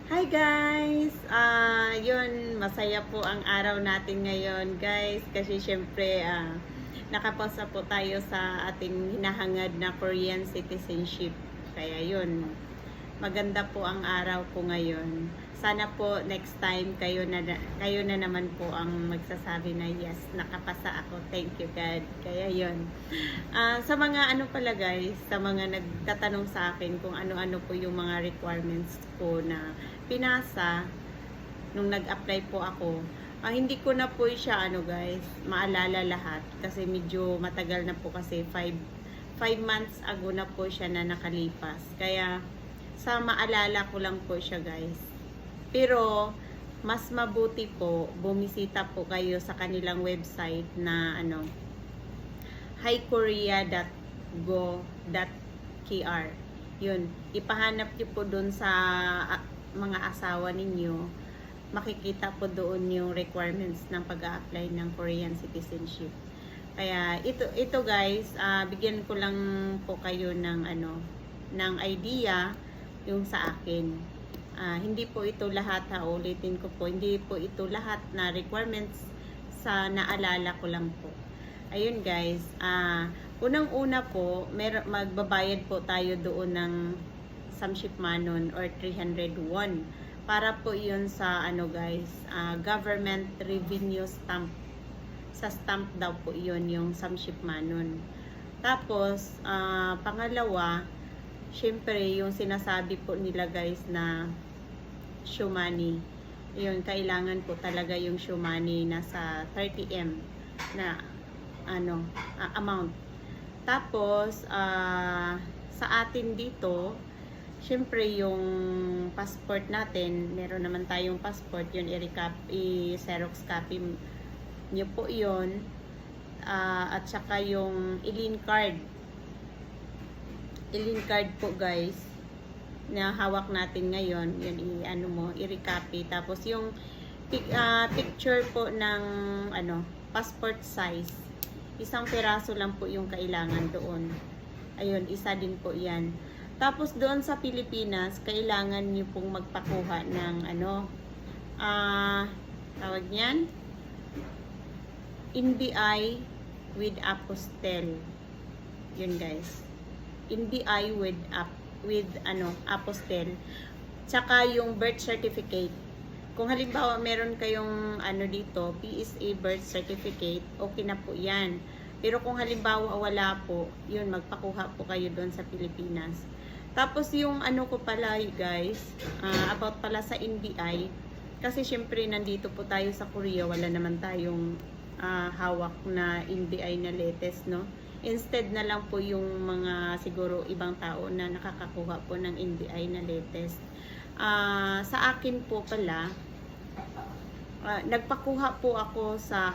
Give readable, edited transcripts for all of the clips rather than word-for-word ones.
Hi guys! Yun, masaya po ang araw natin ngayon guys kasi syempre nakapasa po tayo sa ating hinahangad na Korean citizenship. Kaya yun, maganda po ang araw po ngayon. Sana po next time kayo na naman po ang magsasabi na yes, nakapasa ako. Thank you God. Kaya yun. Sa mga ano pala guys, sa mga nagtatanong sa akin kung ano-ano po yung mga requirements ko na pinasa nung nag-apply po ako. Hindi ko na po siya guys, maalala lahat kasi medyo matagal na po kasi 5 months ago na po siya na nakalipas. Kaya sa maalala ko lang po siya guys. Pero mas mabuti po bumisita po kayo sa kanilang website na highkorea.go.kr. Yun, ipahanap niyo po doon sa mga asawa ninyo. Makikita po doon yung requirements ng pag-a-apply ng Korean citizenship. Kaya ito guys, bigyan ko lang po kayo ng ng idea yung sa akin. Hindi po ito lahat ulitin ko po, hindi po ito lahat na requirements, sa naalala ko lang po. Ayun guys, unang-una po, magbabayad po tayo doon ng Samship Manon or 301 para po yun sa guys, government revenue stamp. Sa stamp daw po yun yung Samship Manon. Tapos pangalawa, syempre yung sinasabi po nila guys na show money. Yun, kailangan po talaga yung show money nasa 30M na amount. Tapos sa atin dito, syempre yung passport natin, meron naman tayong passport, yun i-xerox copy nyo po yun. At saka yung ilin card po guys na hawak natin ngayon, yun i-recopy. Tapos yung picture po ng passport size, isang piraso lang po yung kailangan doon. Ayun, isa din po yan. Tapos doon sa Pilipinas, kailangan nyo pong magpakuha ng tawag niyan, NBI with apostel. Yun guys, NBI with apostel. Tsaka yung birth certificate. Kung halimbawa meron kayong dito, PSA birth certificate, okay na po yan. Pero kung halimbawa wala po, yun, magpakuha po kayo doon sa Pilipinas. Tapos yung ko pala guys, about pala sa NBI, kasi syempre nandito po tayo sa Korea, wala naman tayong hawak na NBI na latest, no? Instead na lang po yung mga siguro ibang tao na nakakakuha po ng NBI na latest. Sa akin po pala, nagpakuha po ako sa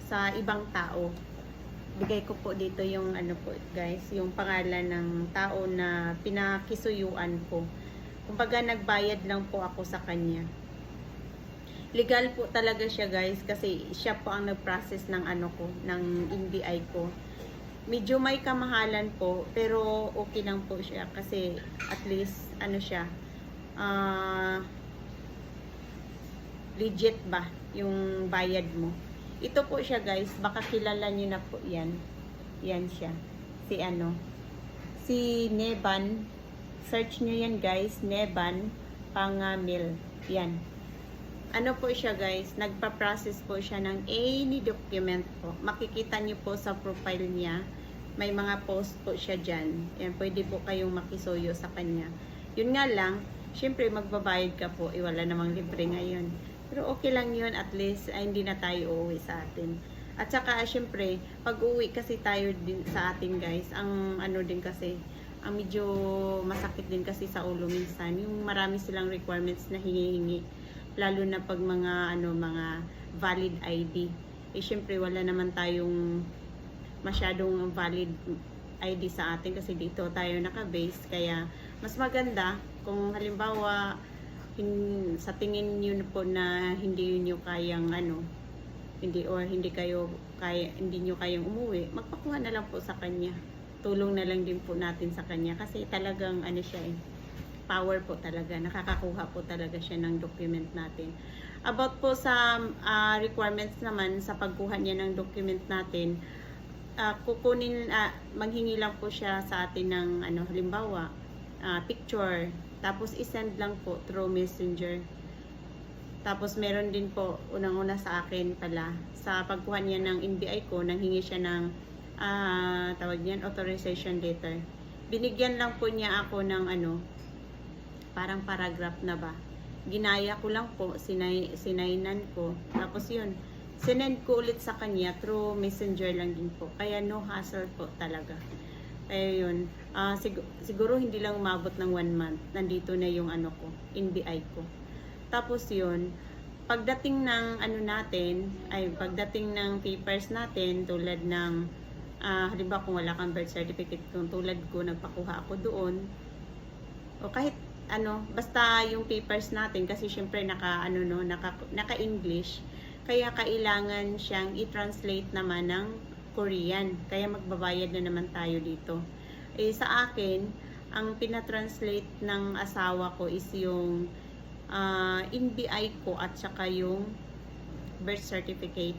sa ibang tao. Bigay ko po dito yung po guys, yung pangalan ng tao na pinakisuyuan ko. Kumbaga nagbayad lang po ako sa kanya. Legal po talaga siya guys kasi siya po ang nag-process ng ng NBI ko. Medyo may kamahalan po pero okay lang po siya kasi at least siya legit ba yung bayad mo. Ito po siya guys, baka kilala niyo na po yan. Yan siya. Si Neban. Search niyo yan guys, Neban Pangamil. Yan. Po siya guys, nagpa-process po siya ng any document po. Makikita niyo po sa profile niya, may mga post po siya dyan. Yan, pwede po kayong makisuyo sa kanya. Yun nga lang, syempre magbabayad ka po, wala namang libre ngayon. Pero okay lang yun, at least hindi na tayo uuwi sa atin. At saka syempre, pag uwi kasi tayo din sa atin guys, ang din kasi, ang medyo masakit din kasi sa ulo minsan, yung marami silang requirements na hingi-hingi. Lalo na pag mga mga valid ID. Syempre wala naman tayong masyadong valid ID sa atin kasi dito tayo naka-base, kaya mas maganda kung halimbawa sa tingin niyo po na hindi niyo kayang hindi niyo kayang umuwi, magpakuha na lang po sa kanya. Tulong na lang din po natin sa kanya kasi talagang siya power po talaga, nakakakuha po talaga siya ng document natin. About po sa requirements naman sa pagkuha niya ng document natin, manghingi lang po siya sa atin ng halimbawa, picture, tapos isend lang po through messenger. Tapos meron din po unang-una sa akin pala sa pagkuha niya ng NBI ko, nanghingi siya ng tawag niyan authorization letter. Binigyan lang po niya ako ng parang paragraph na ba. Ginaya ko lang po, sinainan ko. Tapos yun, sinend ko ulit sa kanya through messenger lang din po. Kaya no hassle po talaga. Kaya yun, siguro hindi lang umabot ng 1 month. Nandito na yung ko, NBI ko. Tapos yun, pagdating ng pagdating ng papers natin, tulad ng, halimbawa kung wala kang birth certificate, kung tulad ko, nagpakuha ako doon, o kahit basta yung papers natin, kasi syempre naka-English, kaya kailangan siyang i-translate naman ng Korean, kaya magbabayad na naman tayo dito. Sa akin, ang pinatranslate ng asawa ko is yung NBI ko at saka yung birth certificate.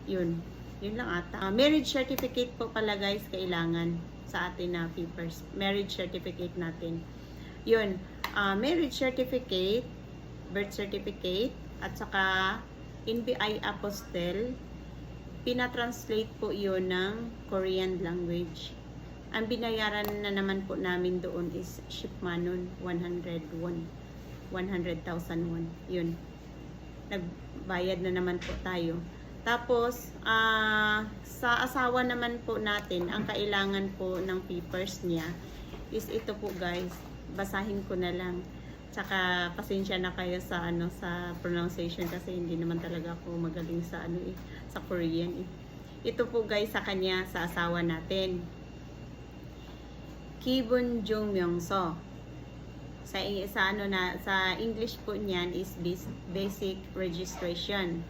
Yun lang ata. Marriage certificate po pala guys, kailangan sa atin na papers. Marriage certificate natin. Yun, marriage certificate, birth certificate, at saka NBI apostle. Pinatranslate po yun ng Korean language. Ang binayaran na naman po namin doon is shipmanon 100,000 won. Yun. Nagbayad na naman po tayo. Tapos, sa asawa naman po natin, ang kailangan po ng papers niya is ito po guys. Basahin ko na lang. Tsaka, pasensya na kayo sa sa pronunciation kasi hindi naman talaga ako magaling sa sa Korean. Ito po guys sa kanya, sa asawa natin. Kibun Jung Myung-so. Sa English po niyan is basic registration.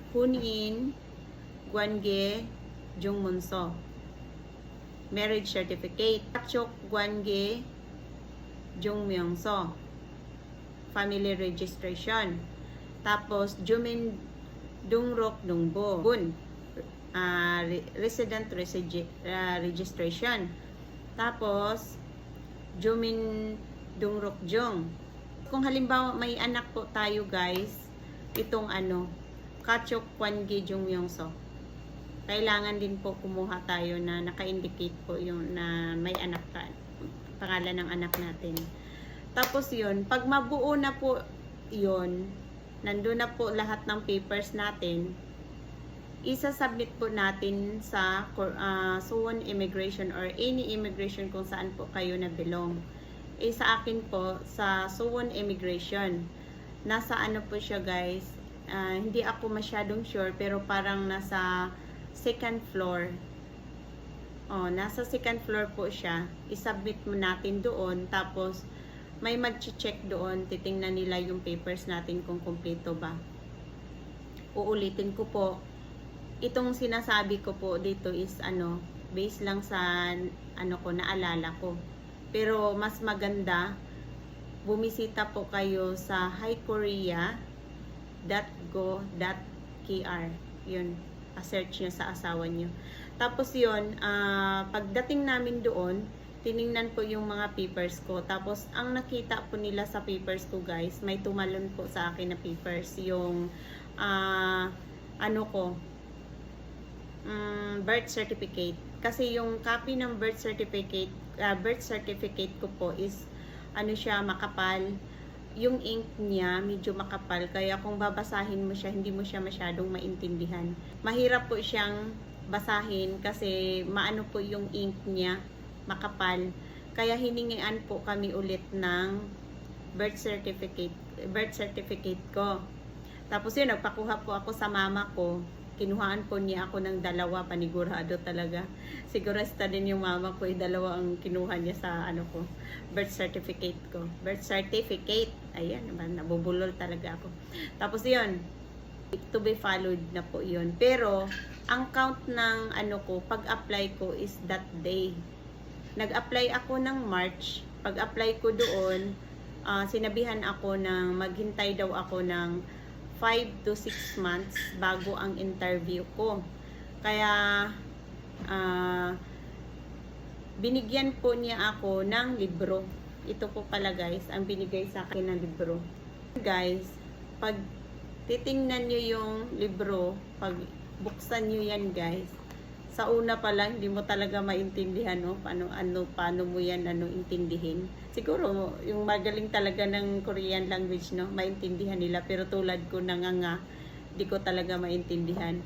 Hunin Gwange Jung Munso. Marriage certificate. Chok Gwange Jung Myung-so. Family registration. Tapos Jumin Dungrok Dungbo. Gun. Resident registration. Tapos Jumin Dungrokjong. Kung halimbawa may anak po tayo guys, itong Kachok Kwangi Jung Myung-so. Kailangan din po kumuha tayo na naka-indicate po yung na may anak ka, pangalan ng anak natin. Tapos yun, pag mabuo na po yun, nandun na po lahat ng papers natin, isa-submit po natin sa Suwon Immigration or any immigration kung saan po kayo na belong. Sa akin po, sa Suwon Immigration. Nasa po siya guys, hindi ako masyadong sure, pero parang nasa second floor. Nasa second floor po siya. I-submit mo natin doon, tapos may mag-check doon, titingnan nila yung papers natin kung kumpleto ba. Uulitin ko po, itong sinasabi ko po dito is based lang sa naalala ko. Pero mas maganda, bumisita po kayo sa highkorea.go.kr. Yun, search nyo sa asawa nyo. Tapos yun, pagdating namin doon, tiningnan po yung mga papers ko. Tapos, ang nakita po nila sa papers ko guys, may tumalon po sa akin na papers. Yung, birth certificate. Kasi yung copy ng birth certificate ko po is siya, makapal. Yung ink niya medyo makapal, kaya kung babasahin mo siya, hindi mo siya masyadong maintindihan. Mahirap po siyang basahin kasi maano po yung ink niya, makapal. Kaya hiningian po kami ulit ng birth certificate ko. Tapos yun, nagpakuha po ako sa mama ko. Kinuhaan po niya ako ng 2, panigurado talaga. Sigurista din yung mama ko, 2 ang kinuha niya sa ko, birth certificate ko. Birth certificate. Ayan, nabubulol talaga ako. Tapos yun, to be followed na po yun. Pero, ang count ng pag-apply ko is that day. Nag-apply ako ng March. Pag-apply ko doon, sinabihan ako ng maghintay daw ako ng 5 to 6 months bago ang interview ko. Kaya binigyan po niya ako ng libro. Ito po pala guys, ang binigay sa akin ng libro. Guys, pag titingnan nyo yung libro, pag buksan nyo yan guys, sa una pa lang, hindi mo talaga maintindihan, no? Paano mo yan, intindihin. Siguro, yung magaling talaga ng Korean language, no? Maintindihan nila. Pero tulad ko, nanganga, di ko talaga maintindihan.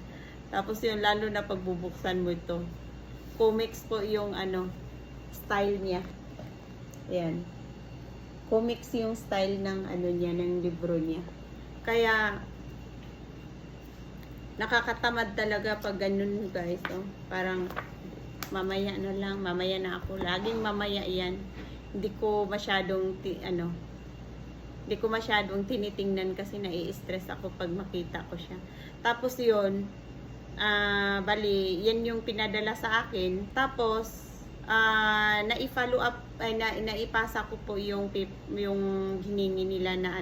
Tapos yun, lalo na pagbubuksan mo ito. Comics po yung, style niya. Ayan. Comics yung style ng, niya, ng libro niya. Kaya, nakakatamad talaga pag ganun guys, oh. Parang mamaya na lang, mamaya na ako. Laging mamaya yan. Hindi ko masyadong tinitingnan kasi nai-stress ako pag makita ko siya. Tapos yun, bali, yan yung pinadala sa akin. Tapos, na-follow up, naipasa ko po yung hiningi nila na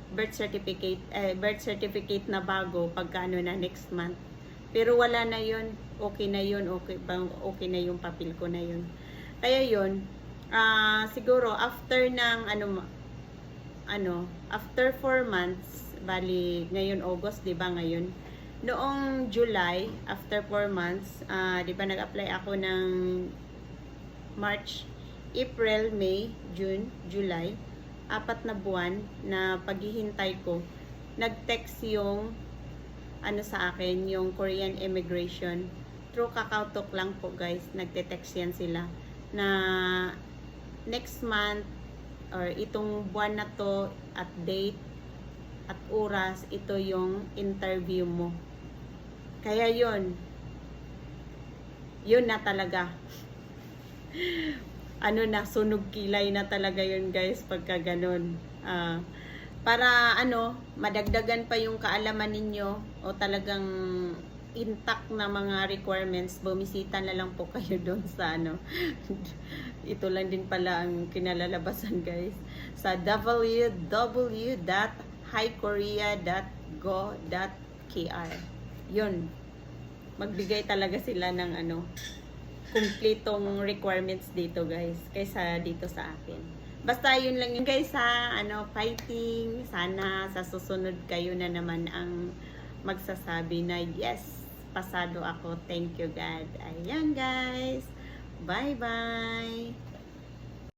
birth certificate na bago pagka na next month. Pero wala na yun. Okay na yun. Okay na yung papel ko na yun. Kaya yun, siguro after ng after 4 months, bali ngayon August, 'di ba ngayon? Noong July, after 4 months, 'di ba nag-apply ako ng March, April, May, June, July. 4 na buwan na paghihintay ko, nag-text yung sa akin, yung Korean Immigration. Through KakaoTalk lang po guys, nagte-text yan sila na next month or itong buwan na to at date at oras, ito yung interview mo. Kaya yun na talaga. Sunog kilay na talaga yun guys pagka ganun. Para madagdagan pa yung kaalaman ninyo o talagang intact na mga requirements, bumisita na lang po kayo doon sa ito lang din pala ang kinalalabasan guys, sa www.highkorea.go.kr. Yun, magbigay talaga sila ng kumpletong requirements dito guys kaysa dito sa akin. Basta yun lang yun guys ha, fighting. Sana sa susunod kayo na naman ang magsasabi na yes, pasado ako. Thank you God. Ayan guys. Bye bye.